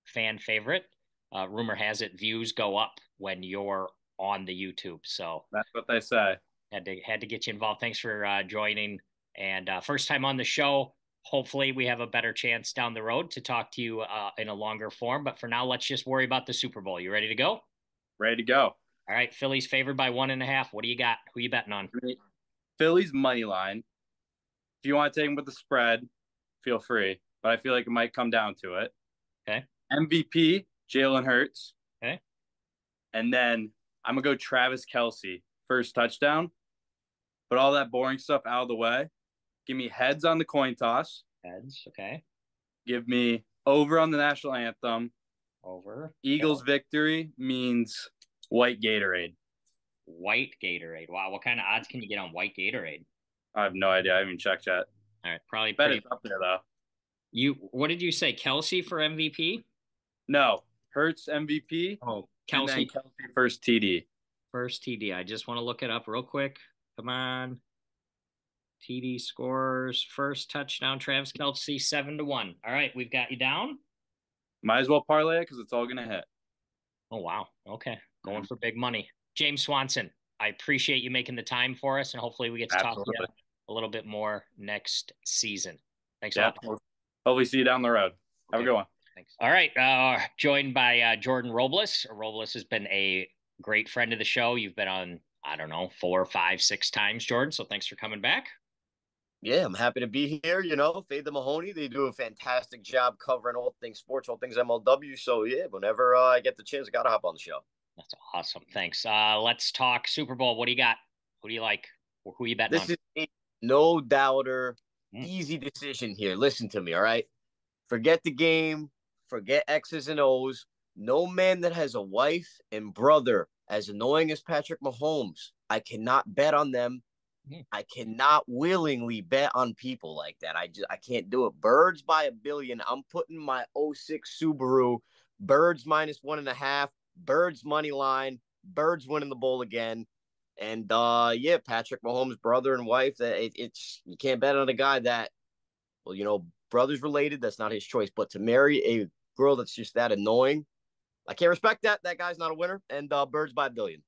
fan favorite. Rumor has it views go up when you're on the YouTube. So that's what they say. Had to get you involved. Thanks for joining. And first time on the show. Hopefully we have a better chance down the road to talk to you in a longer form. But for now, let's just worry about the Super Bowl. You ready to go? Ready to go. All right. Philly's favored by 1.5. What do you got? Who you betting on? Philly's money line. If you want to take them with the spread, feel free. But I feel like it might come down to it. Okay. MVP, Jalen Hurts. Okay. And then I'm going to go Travis Kelce, first touchdown. Put all that boring stuff out of the way. Give me heads on the coin toss. Heads, okay. Give me over on the national anthem. Over. Eagles victory means white Gatorade. White Gatorade. Wow, what kind of odds can you get on white Gatorade? I have no idea. I haven't checked yet. All right, probably bet it's up there though. What did you say? Kelce for MVP? No, Hurts MVP. Oh, Kelce first TD. First TD. I just want to look it up real quick. Come on. TD scores first touchdown. Travis Kelce 7 to 1. All right, we've got you down. Might as well parlay it because it's all gonna hit. Oh wow. Okay, going for big money. James Swanson, I appreciate you making the time for us, and hopefully we get to talk to you a little bit more next season. Thanks a lot. Hopefully see you down the road. Have a good one. Thanks. All right, joined by Jordan Robles. Robles has been a great friend of the show. You've been on, I don't know, 4, 5, 6 times, Jordan. So thanks for coming back. Yeah, I'm happy to be here. Fade the Mahoney. They do a fantastic job covering all things sports, all things MLW. So, yeah, whenever I get the chance, I got to hop on the show. That's awesome. Thanks. Let's talk Super Bowl. What do you got? Who do you like? Who are you betting on? This is a no-doubter, easy decision here. Listen to me, all right? Forget the game. Forget X's and O's. No man that has a wife and brother as annoying as Patrick Mahomes, I cannot bet on them. I cannot willingly bet on people like that. I can't do it. Birds by $1 billion. I'm putting my 06 Subaru. Birds minus 1.5. Birds money line. Birds winning the bowl again. And Patrick Mahomes' brother and wife. It's you can't bet on a guy that, brothers related. That's not his choice. But to marry a girl that's just that annoying, I can't respect that. That guy's not a winner. And birds by $1 billion.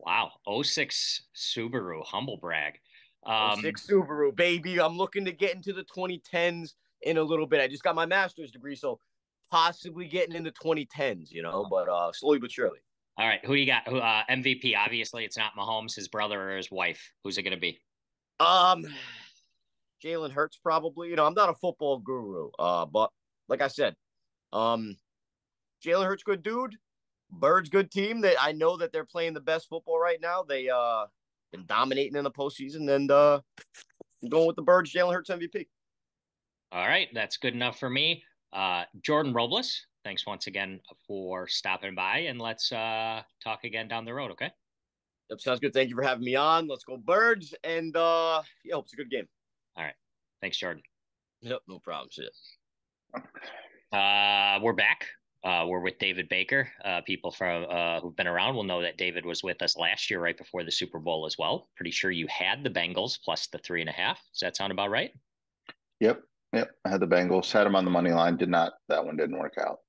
Wow. 06 Subaru, humble brag. 06 Subaru, baby. I'm looking to get into the 2010s in a little bit. I just got my master's degree, so possibly getting into 2010s, but slowly but surely. All right. Who you got? MVP? Obviously, it's not Mahomes, his brother or his wife. Who's it going to be? Jalen Hurts, probably. I'm not a football guru, but like I said, Jalen Hurts, good dude. Birds, good team. That I know that they're playing the best football right now. They been dominating in the postseason, and I'm going with the Birds. Jalen Hurts MVP. All right, that's good enough for me. Jordan Robles, thanks once again for stopping by, and let's talk again down the road, okay? Yep, sounds good. Thank you for having me on. Let's go Birds, and yeah, hope it's a good game. All right, thanks, Jordan. Yep, no problem. See ya. We're back. We're with David Baker. People from who've been around will know that David was with us last year right before the Super Bowl as well. Pretty sure you had the Bengals plus the 3.5. Does that sound about right? Yep. I had the Bengals. Had them on the money line. That one didn't work out.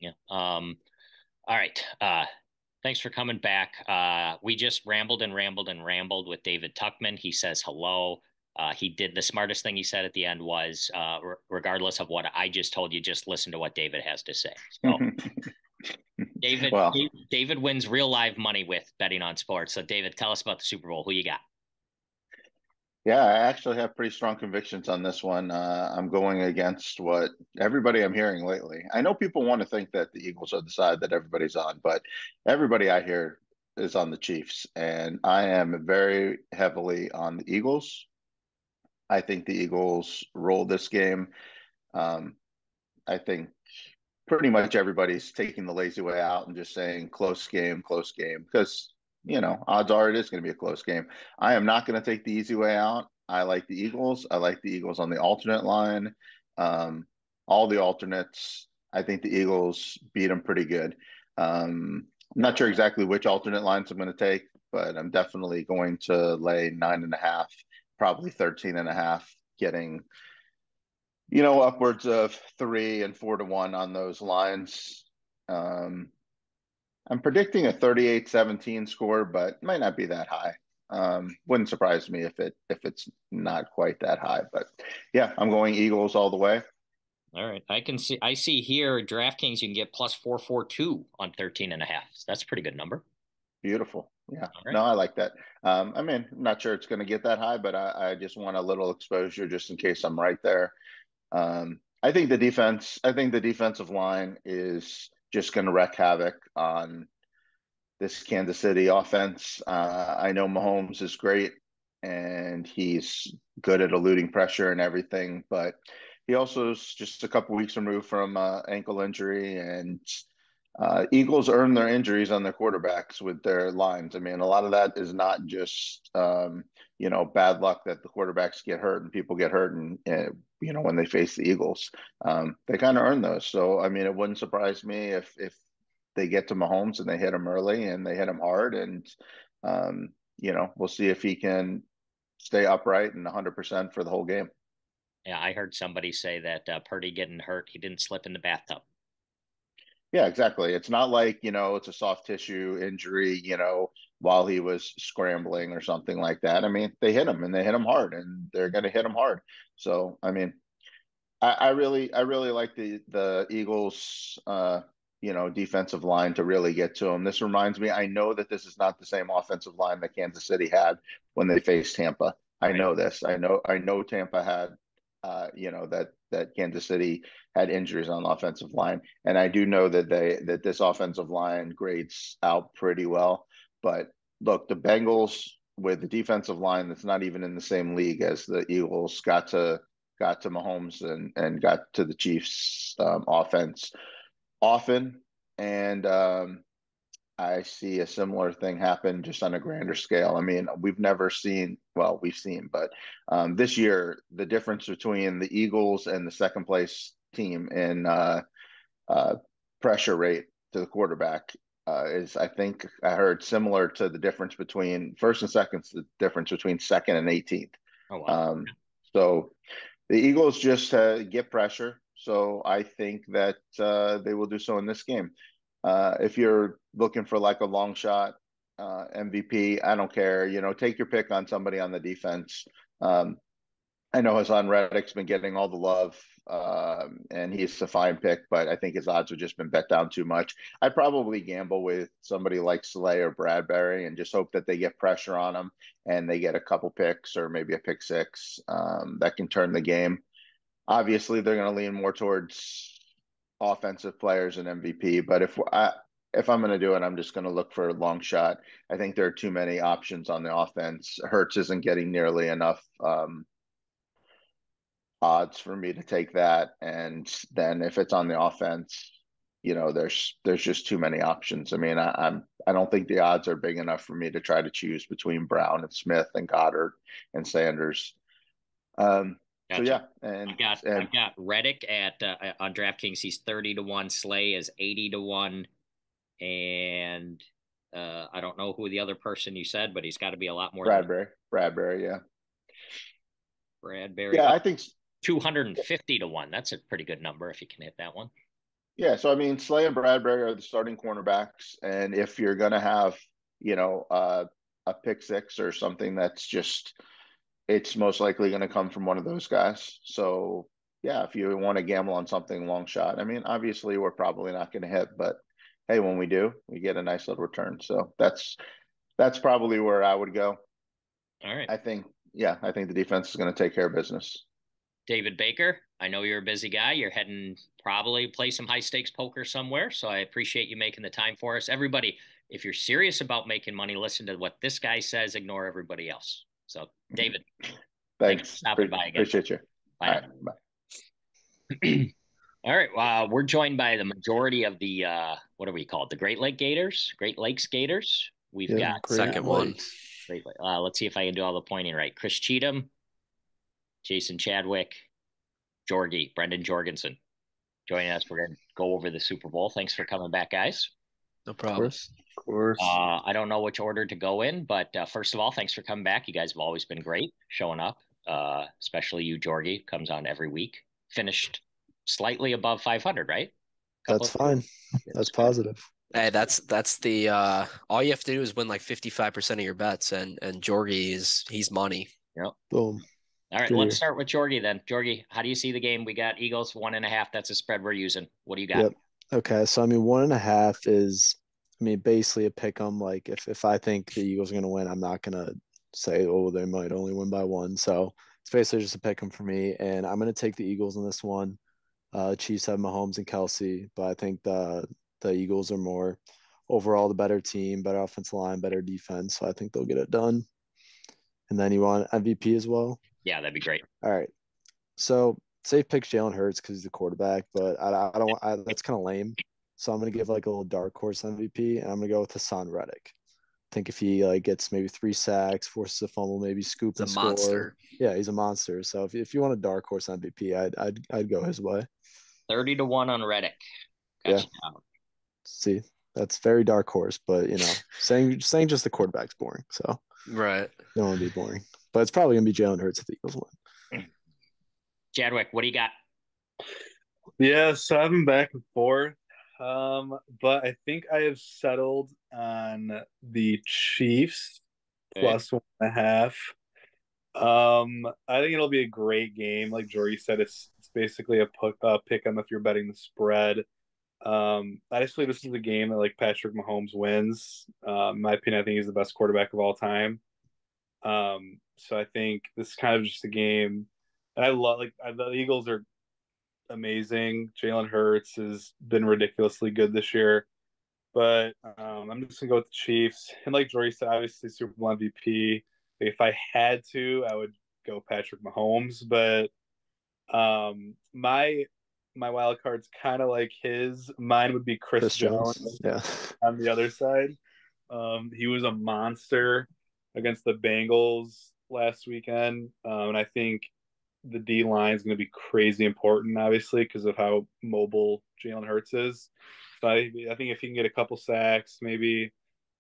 Yeah. All right. Thanks for coming back. We just rambled with David Tuchman. He says hello. He did the smartest thing he said at the end was, regardless of what I just told you, just listen to what David has to say. So David wins real live money with betting on sports. So David, tell us about the Super Bowl. Who you got? Yeah, I actually have pretty strong convictions on this one. I'm going against what everybody I'm hearing lately. I know people want to think that the Eagles are the side that everybody's on, but everybody I hear is on the Chiefs, and I am very heavily on the Eagles. I think the Eagles roll this game. I think pretty much everybody's taking the lazy way out and just saying close game, because odds are it is going to be a close game. I am not going to take the easy way out. I like the Eagles. I like the Eagles on the alternate line. All the alternates, I think the Eagles beat them pretty good. I'm not sure exactly which alternate lines I'm going to take, but I'm definitely going to lay 9.5, probably 13.5, getting upwards of 3 and 4 to 1 on those lines. I'm predicting a 38-17 score, but it might not be that high. Wouldn't surprise me if it's not quite that high. But yeah, I'm going Eagles all the way. All right. I see here DraftKings you can get plus 442 on 13.5. So that's a pretty good number. Beautiful. Yeah. Right. No, I like that. I'm not sure it's going to get that high, but I just want a little exposure just in case I'm right there. I think the defensive line is just going to wreak havoc on this Kansas City offense. I know Mahomes is great and he's good at eluding pressure and everything, but he also is just a couple weeks removed from ankle injury, and Eagles earn their injuries on their quarterbacks with their lines. I mean, a lot of that is not just bad luck that the quarterbacks get hurt and people get hurt, and when they face the Eagles, they kind of earn those. So I mean, it wouldn't surprise me if they get to Mahomes and they hit him early and they hit him hard, and we'll see if he can stay upright and 100% for the whole game. Yeah, I heard somebody say that Purdy getting hurt, he didn't slip in the bathtub. Yeah, exactly. It's not like, it's a soft tissue injury, while he was scrambling or something like that. I mean, they hit him and they hit him hard, and they're going to hit him hard. So, I mean, I really like the Eagles, defensive line to really get to him. This reminds me, I know that this is not the same offensive line that Kansas City had when they faced Tampa. I know this. I know Tampa had, that Kansas City had injuries on the offensive line, and I do know that this offensive line grades out pretty well. But look, the Bengals with the defensive line that's not even in the same league as the Eagles got to Mahomes and got to the Chiefs offense often, and I see a similar thing happen just on a grander scale. I mean, we've seen, but this year, the difference between the Eagles and the second place team in pressure rate to the quarterback is, I think I heard, similar to the difference between first and second, the difference between second and 18th. Oh, wow. So the Eagles just get pressure. So I think that they will do so in this game. If you're looking for like a long shot MVP, I don't care. Take your pick on somebody on the defense. I know Hassan Reddick's been getting all the love, and he's a fine pick, but I think his odds have just been bet down too much. I'd probably gamble with somebody like Slay or Bradbury and just hope that they get pressure on them and they get a couple picks or maybe a pick six that can turn the game. Obviously, they're going to lean more towards offensive players and MVP, but if I'm going to do it, I'm just going to look for a long shot. I think there are too many options on the offense. Hurts isn't getting nearly enough odds for me to take that. And then if it's on the offense, there's just too many options. I mean, I don't think the odds are big enough for me to try to choose between Brown and Smith and Goddard and Sanders. Gotcha. So yeah, and I've got Reddick at on DraftKings. He's 30-1. Slay is 80-1, and I don't know who the other person you said, but he's got to be a lot more. Bradbury, yeah. Bradbury. Yeah, I think 250-1. That's a pretty good number if you can hit that one. Yeah, so I mean, Slay and Bradbury are the starting cornerbacks, and if you're going to have, a pick six or something, it's most likely going to come from one of those guys. So yeah, if you want to gamble on something long shot, I mean, obviously we're probably not going to hit, but hey, when we do, we get a nice little return. So that's probably where I would go. All right. I think the defense is going to take care of business. David Baker, I know you're a busy guy. You're heading probably play some high stakes poker somewhere. So I appreciate you making the time for us. Everybody, if you're serious about making money, listen to what this guy says, ignore everybody else. So David, thanks for stopping by again. Appreciate you. Bye. All right, bye. All right. We're joined by the majority of the, what are we called? The Great Lakes Gators. We've got second one. Let's see if I can do all the pointing right. Chris Cheetam, Jason Chadwick, Jorgy, Brendan Jorgensen joining us. We're going to go over the Super Bowl. Thanks for coming back, guys. No problem. Of course. I don't know which order to go in, but first of all, thanks for coming back. You guys have always been great showing up, especially you, Jorgy, comes on every week. Finished slightly above 500, right? That's fine. That's positive. Hey, that's the all you have to do is win like 55% of your bets, and Jorgy he's money. Yep. Boom. All right, let's start with Jorgy then. Jorgy, how do you see the game? We got Eagles 1.5. That's a spread we're using. What do you got? Yep. Okay, so I mean 1.5 is, basically a pick 'em. Like if I think the Eagles are gonna win, I'm not gonna say, oh, they might only win by one. So it's basically just a pick 'em for me, and I'm gonna take the Eagles in this one. Chiefs have Mahomes and Kelsey, but I think the Eagles are more overall the better team, better offensive line, better defense. So I think they'll get it done. And then you want MVP as well? Yeah, that'd be great. All right. So safe pick Jalen Hurts because he's the quarterback, but I don't want that's kind of lame. So I'm gonna give like a little dark horse MVP, and I'm gonna go with Hassan Reddick. I think if he gets maybe 3 sacks, forces a fumble, maybe scoop and score. Monster. Yeah, he's a monster. So if you want a dark horse MVP, I'd go his way. 30-1 on Reddick. Gotcha. Yeah. See, that's very dark horse, but saying just the quarterback's boring. So right, don't want to be boring. But it's probably gonna be Jalen Hurts if the Eagles win. Chadwick, what do you got? Yeah, so I've been back and forth. But I think I have settled on the Chiefs plus 1.5. I think it'll be a great game. Like Jorgy said, it's basically a pick 'em if you're betting the spread. I just believe this is a game that Patrick Mahomes wins. In my opinion, I think he's the best quarterback of all time. So I think this is kind of just a game. And I love the Eagles are amazing. Jalen Hurts has been ridiculously good this year, but I'm just gonna go with the Chiefs. And like Jorgy said, obviously Super Bowl MVP. If I had to, I would go Patrick Mahomes. But my wild card's kind of like his. Mine would be Chris Jones. Yeah. On the other side, he was a monster against the Bengals last weekend, and I think the D line is going to be crazy important, obviously, because of how mobile Jalen Hurts is. So I think if he can get a couple sacks, maybe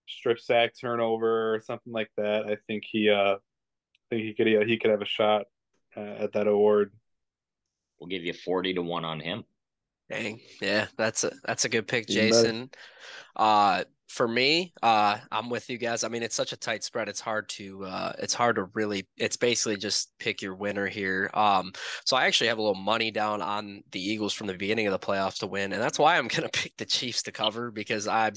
strip sack turnover or something like that, I think he could have a shot at that award. We'll give you 40-1 on him. Dang, yeah, that's a good pick, Jason. for me, I'm with you guys. I mean, it's such a tight spread. It's hard to really. It's basically just pick your winner here. So I actually have a little money down on the Eagles from the beginning of the playoffs to win, and that's why I'm gonna pick the Chiefs to cover because I'm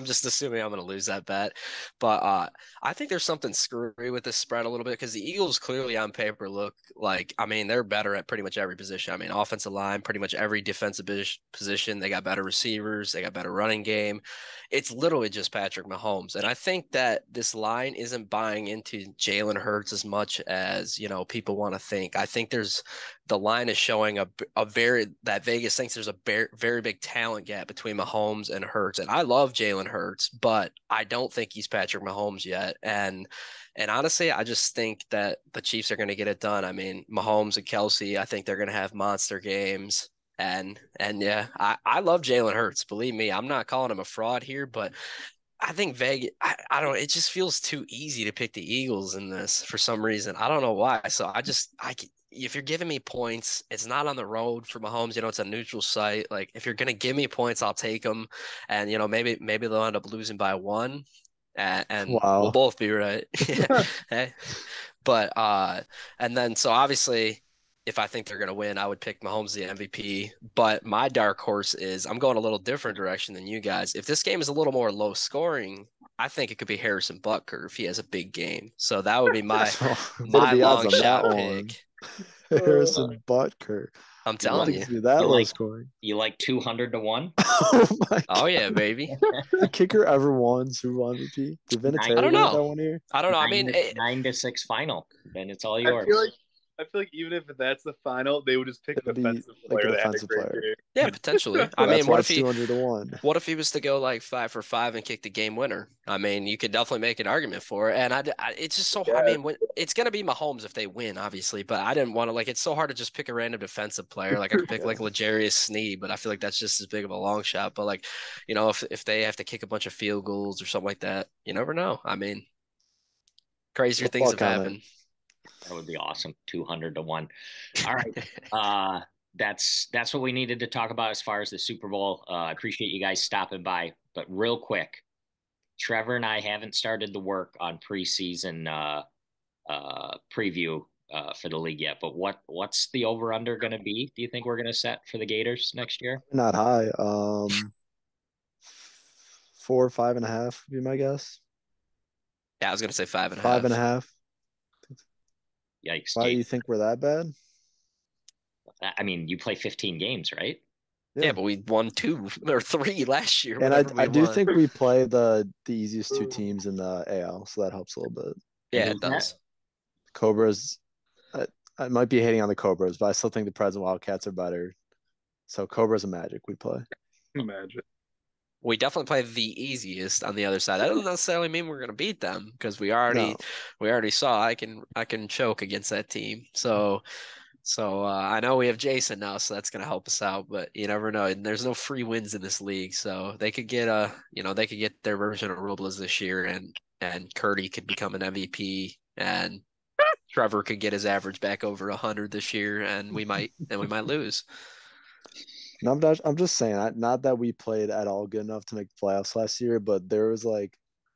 just assuming I'm gonna lose that bet. But I think there's something screwy with this spread a little bit because the Eagles clearly on paper look like, I mean, they're better at pretty much every position. I mean, offensive line, pretty much every defensive position. They got better receivers. They got better running game. It's literally just Patrick Mahomes. And I think that this line isn't buying into Jalen Hurts as much as, people want to think. I think the line is showing that Vegas thinks there's a very big talent gap between Mahomes and Hurts. And I love Jalen Hurts, but I don't think he's Patrick Mahomes yet. And honestly, I just think that the Chiefs are going to get it done. I mean, Mahomes and Kelsey, I think they're going to have monster games. And yeah, I love Jalen Hurts. Believe me, I'm not calling him a fraud here, but I think Vegas, I don't, it just feels too easy to pick the Eagles in this for some reason. I don't know why. So if you're giving me points, it's not on the road for Mahomes. It's a neutral site. Like if you're going to give me points, I'll take them. And, maybe they'll end up losing by one. And Wow. we'll both be right. Hey. But, and then, so obviously, if I think they're going to win, I would pick Mahomes the MVP. But my dark horse is I'm going a little different direction than you guys. If this game is a little more low scoring, I think it could be Harrison Butker if he has a big game. So that would be my long shot pick. Harrison Butker. I'm telling you. Be that low scoring. You like 200 to 1? Oh yeah, baby. The kicker ever won Super Bowl MVP. Did Vinatieri I don't know. That one year? I don't know. I mean, 9-6 final. Then it's all yours. I feel like even if that's the final, they would just pick a defensive player. Yeah, potentially. I mean, what if he 200 to 1? What if he was to go like 5 for 5 and kick the game winner? I mean, you could definitely make an argument for it. And it's just so. Yeah. I mean, it's gonna be Mahomes if they win, obviously. But I didn't want to it's so hard to just pick a random defensive player. Like I could pick like L'Jarius Sneed, but I feel like that's just as big of a long shot. But if they have to kick a bunch of field goals or something like that, you never know. I mean, crazier things have happened. That would be awesome. 200 to 1. All right. That's what we needed to talk about as far as the Super Bowl. I appreciate you guys stopping by. But real quick, Trevor and I haven't started the work on preseason preview for the league yet. But what's the over-under going to be? Do you think we're going to set for the Gators next year? Not high. 4 or 5.5 would be my guess. Yeah, I was going to say 5.5. 5.5. Yikes. Why do you think we're that bad? I mean, you play 15 games, right? Yeah, but we won 2 or 3 last year. And I do think we play the easiest 2 teams in the AL, so that helps a little bit. Yeah, it does. Cobras, I might be hating on the Cobras, but I still think the Preds and Wildcats are better. So Cobras and Magic we play. Magic. We definitely play the easiest on the other side. That doesn't necessarily mean we're going to beat them because we already saw I can choke against that team. So I know we have Jason now, so that's going to help us out. But you never know. And there's no free wins in this league, so they could get their version of Robles this year, and Curdy could become an MVP, and Trevor could get his average back over 100 this year, and we might lose. No, I'm just saying, not that we played at all good enough to make the playoffs last year, but there was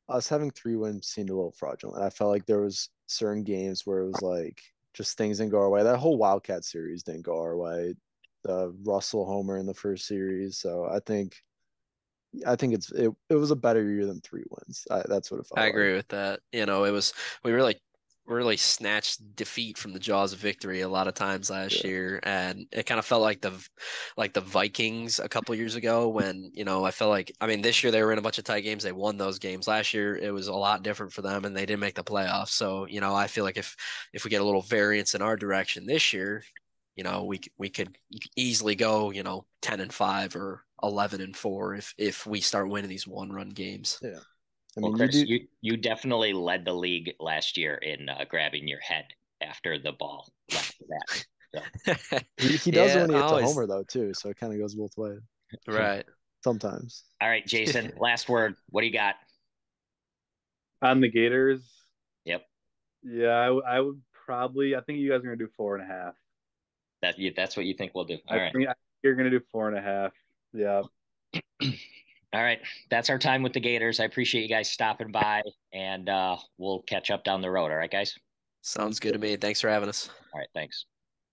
us having 3 wins seemed a little fraudulent. I felt like there was certain games where it was just things didn't go our way. That whole Wildcat series didn't go our way. The Russell homer in the first series. So I think it was a better year than 3 wins. That's what it felt I agree with that. We really snatched defeat from the jaws of victory a lot of times last year, and it kind of felt like the Vikings a couple years ago when I felt like, I mean, this year they were in a bunch of tight games, they won those games. Last year it was a lot different for them and they didn't make the playoffs. So I feel like if we get a little variance in our direction this year, we could easily go 10-5 or 11-4 if we start winning these 1-run games. Yeah. I mean, Chris, you definitely led the league last year in grabbing your head after the ball left the bat. So. he does when he hits a homer, though, too, so it kind of goes both ways. Right. Sometimes. All right, Jason, last word. What do you got? On the Gators? Yep. Yeah, I would probably – I think you guys are going to do 4.5. That's what you think we'll do. All right. I think you're going to do 4.5. Yeah. All right. That's our time with the Gators. I appreciate you guys stopping by, and we'll catch up down the road. All right, guys? Sounds good to me. Thanks for having us. All right. Thanks.